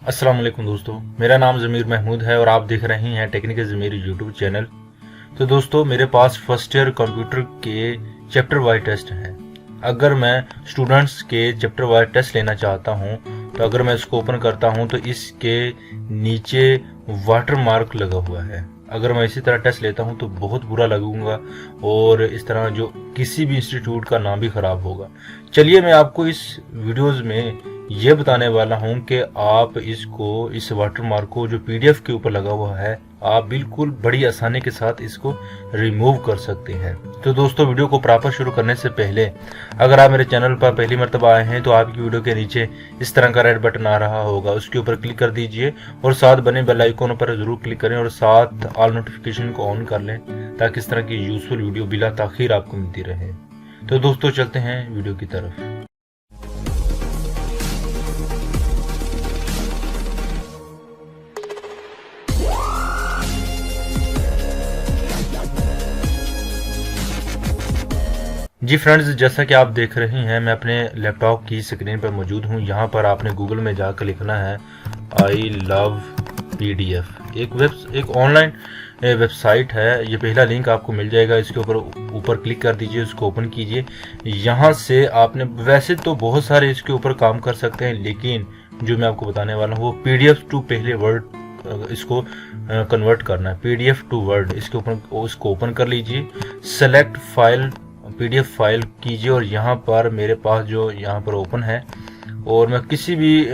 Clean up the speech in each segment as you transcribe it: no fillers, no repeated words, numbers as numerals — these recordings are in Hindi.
अस्सलाम वालेकुम दोस्तों, मेरा नाम ज़मीर महमूद है और आप देख रहे हैं टेक्निकल ज़मीर यूट्यूब चैनल। तो दोस्तों, मेरे पास फर्स्ट ईयर कंप्यूटर के चैप्टर वाइज टेस्ट हैं। अगर मैं स्टूडेंट्स के चैप्टर वाइज टेस्ट लेना चाहता हूं, तो अगर मैं इसको ओपन करता हूं तो इसके नीचे वाटर मार्क लगा हुआ है। अगर मैं इसी तरह टेस्ट लेता हूं तो बहुत बुरा लगूंगा और इस तरह जो किसी भी इंस्टीट्यूट का नाम भी खराब होगा। चलिए, मैं आपको इस वीडियोज़ में ये बताने वाला हूं कि आप इस वाटर मार्क को जो पीडीएफ के ऊपर लगा हुआ है, आप बिल्कुल बड़ी आसानी के साथ इसको रिमूव कर सकते हैं। तो दोस्तों, वीडियो को प्रॉपर शुरू करने से पहले अगर आप मेरे चैनल पर पहली मर्तबा आए हैं तो आपकी वीडियो के नीचे इस तरह का रेड बटन आ रहा होगा, उसके ऊपर क्लिक कर दीजिए और साथ बने बेल आइकन पर जरूर क्लिक करें और साथ ऑल नोटिफिकेशन को ऑन कर लें ताकि इस तरह की यूजफुल वीडियो बिला ताखीर आपको मिलती रहे। तो दोस्तों, चलते हैं वीडियो की तरफ। जी फ्रेंड्स, जैसा कि आप देख रहे हैं, मैं अपने लैपटॉप की स्क्रीन पर मौजूद हूं। यहाँ पर आपने गूगल में जाकर लिखना है आई लव पीडीएफ। एक ऑनलाइन वेबसाइट है, ये पहला लिंक आपको मिल जाएगा। इसके ऊपर क्लिक कर दीजिए, उसको ओपन कीजिए। यहाँ से आपने वैसे तो बहुत सारे इसके ऊपर काम कर सकते हैं, लेकिन जो मैं आपको बताने वाला हूँ वो पीडीएफ टू पहले वर्ड इसको कन्वर्ट करना है, पीडीएफ टू वर्ड। इसके ऊपर उसको ओपन कर लीजिए, सेलेक्ट फाइल पीडीएफ फाइल कीजिए और यहाँ पर मेरे पास जो यहाँ पर ओपन है और मैं किसी भी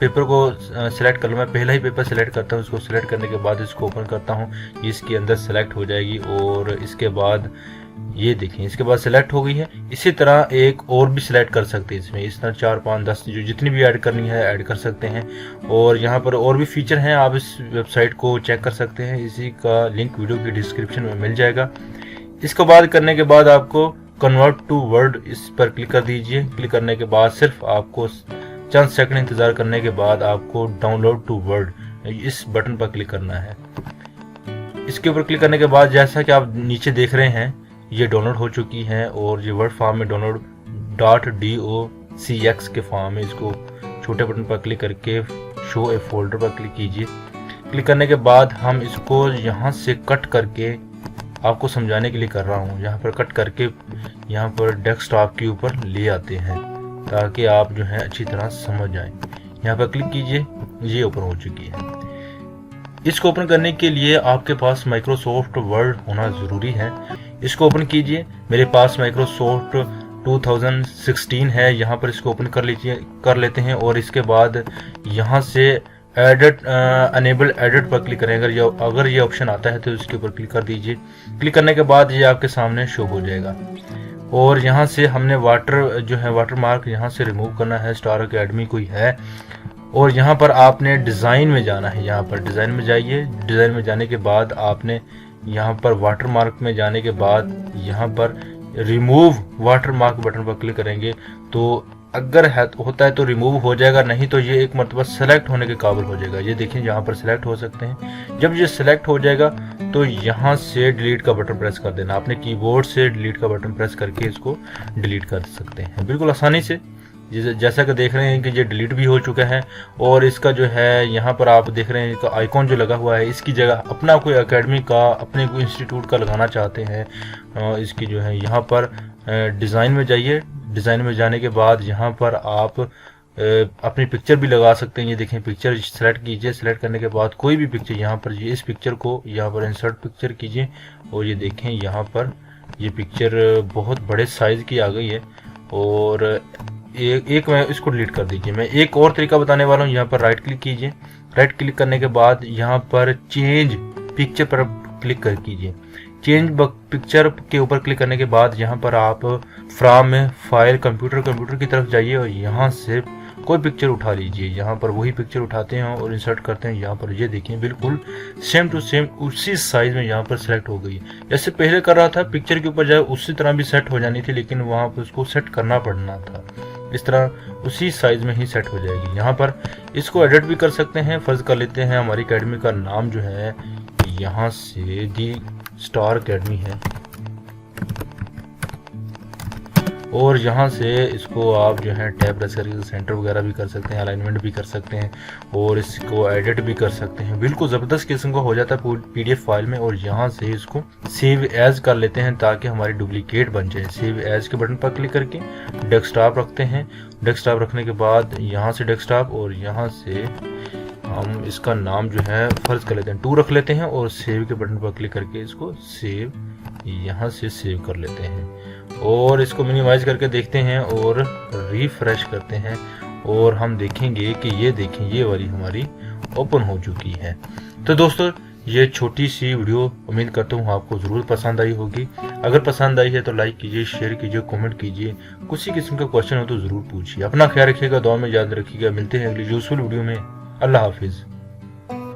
पेपर को सिलेक्ट कर लूँ। मैं पहला ही पेपर सिलेक्ट करता हूँ, इसको सिलेक्ट करने के बाद इसको ओपन करता हूँ, इसके अंदर सेलेक्ट हो जाएगी और इसके बाद ये देखिए, इसके बाद सिलेक्ट हो गई है। इसी तरह एक और भी सिलेक्ट कर सकते हैं इसमें, इस तरह 4, 5, 10 जो जितनी भी ऐड करनी है ऐड कर सकते हैं। और यहाँ पर और भी फीचर हैं, आप इस वेबसाइट को चेक कर सकते हैं। इसी का लिंक वीडियो की डिस्क्रिप्शन में मिल जाएगा। इसको बाद करने के बाद आपको कन्वर्ट टू वर्ड इस पर क्लिक कर दीजिए। क्लिक करने के बाद सिर्फ आपको चंद सेकंड इंतजार करने के बाद आपको डाउनलोड टू वर्ड इस बटन पर क्लिक करना है। इसके ऊपर क्लिक करने के बाद जैसा कि आप नीचे देख रहे हैं, ये डाउनलोड हो चुकी है और ये वर्ड फॉर्म में डाउनलोड .docx के फॉर्म में। इसको छोटे बटन पर क्लिक करके शो ए फोल्डर पर क्लिक कीजिए। क्लिक करने के बाद हम इसको यहाँ से कट करके, आपको समझाने के लिए कर रहा हूँ, यहाँ पर कट करके यहाँ पर डेस्कटॉप के ऊपर ले आते हैं ताकि आप जो है अच्छी तरह समझ जाएं। यहाँ पर क्लिक कीजिए, ये ओपन हो चुकी है। इसको ओपन करने के लिए आपके पास माइक्रोसॉफ्ट वर्ड होना ज़रूरी है। इसको ओपन कीजिए। मेरे पास माइक्रोसॉफ्ट 2016 है, यहाँ पर इसको ओपन कर लेते हैं और इसके बाद यहाँ से एडिट अनेबल एडिट पर क्लिक करें। अगर ये ऑप्शन आता है तो इसके ऊपर क्लिक कर दीजिए। क्लिक करने के बाद ये आपके सामने शो हो जाएगा और यहाँ से हमने वाटर मार्क यहाँ से रिमूव करना है। स्टार अकेडमी कोई है और यहाँ पर आपने डिज़ाइन में जाना है। यहाँ पर डिज़ाइन में जाइए। डिज़ाइन में जाने के बाद आपने यहाँ पर वाटर मार्क में जाने के बाद यहाँ पर रिमूव वाटर मार्क बटन पर क्लिक करेंगे तो अगर होता है तो रिमूव हो जाएगा, नहीं तो ये एक मरतबा सेलेक्ट होने के काबिल हो जाएगा। ये देखिए, यहाँ पर सेलेक्ट हो सकते हैं। जब ये सेलेक्ट हो जाएगा तो यहाँ से डिलीट का बटन प्रेस कर देना। आपने कीबोर्ड से डिलीट का बटन प्रेस करके इसको डिलीट कर सकते हैं बिल्कुल आसानी से। जैसा कि देख रहे हैं कि ये डिलीट भी हो चुका है और इसका जो है यहाँ पर आप देख रहे हैं इसका आइकॉन जो लगा हुआ है, इसकी जगह अपना कोई एकेडमी का, अपने कोई इंस्टीट्यूट का लगाना चाहते हैं, इसकी जो है यहाँ पर डिज़ाइन में जाइए। डिज़ाइन में जाने के बाद यहाँ पर आप अपनी पिक्चर भी लगा सकते हैं। ये देखें, पिक्चर सेलेक्ट कीजिए। सेलेक्ट करने के बाद कोई भी पिक्चर यहाँ पर, ये इस पिक्चर को यहाँ पर इंसर्ट पिक्चर कीजिए और ये देखें यहाँ पर ये पिक्चर बहुत बड़े साइज़ की आ गई है और एक मैं इसको डिलीट कर दीजिए। मैं एक और तरीका बताने वाला हूँ। यहाँ पर राइट क्लिक कीजिए। राइट क्लिक करने के बाद यहाँ पर चेंज पिक्चर पर क्लिक कर कीजिए। चेंज पिक्चर के ऊपर क्लिक करने के बाद यहाँ पर आप फ्रॉम में फाइल कंप्यूटर की तरफ जाइए और यहाँ से कोई पिक्चर उठा लीजिए। यहाँ पर वही पिक्चर उठाते हैं और इंसर्ट करते हैं। यहाँ पर ये देखिए, बिल्कुल सेम टू सेम उसी साइज में यहाँ पर सेलेक्ट हो गई। जैसे पहले कर रहा था, पिक्चर के ऊपर जाए उसी तरह भी सेट हो जानी थी, लेकिन वहाँ पर उसको सेट करना पड़ना था। इस तरह उसी साइज में ही सेट हो जाएगी। यहाँ पर इसको एडिट भी कर सकते हैं। फर्ज कर लेते हैं हमारी अकेडमी का नाम जो है यहाँ से दी स्टार अकेडमी है और यहाँ से इसको आप जो है टैब प्रेस करके सेंटर वगैरह भी कर सकते हैं, अलाइनमेंट भी कर सकते हैं और इसको एडिट भी कर सकते हैं। बिल्कुल ज़बरदस्त किस्म का हो जाता है PDF फाइल में। और यहाँ से इसको सेव एज कर लेते हैं ताकि हमारी डुप्लीकेट बन जाए। सेव एज के बटन पर क्लिक करके डेस्कटॉप रखते हैं। डेस्कटॉप रखने के बाद यहाँ से डेस्कटॉप और यहाँ से हम इसका नाम जो है फर्ज कर लेते हैं 2 रख लेते हैं और सेव के बटन पर क्लिक करके इसको सेव यहाँ से सेव कर लेते हैं और इसको मिनिमाइज करके देखते हैं और रिफ्रेश करते हैं और हम देखेंगे कि ये देखें ये वाली हमारी ओपन हो चुकी है। तो दोस्तों ये छोटी सी वीडियो उम्मीद करता हूँ आपको ज़रूर पसंद आई होगी। अगर पसंद आई है तो लाइक कीजिए, शेयर कीजिए, कमेंट कीजिए। किसी किस्म का क्वेश्चन हो तो ज़रूर पूछिए। अपना ख्याल रखिएगा, दुआ में याद रखिएगा। मिलते हैं अगली यूजफुल वीडियो में। अल्लाह हाफिज़।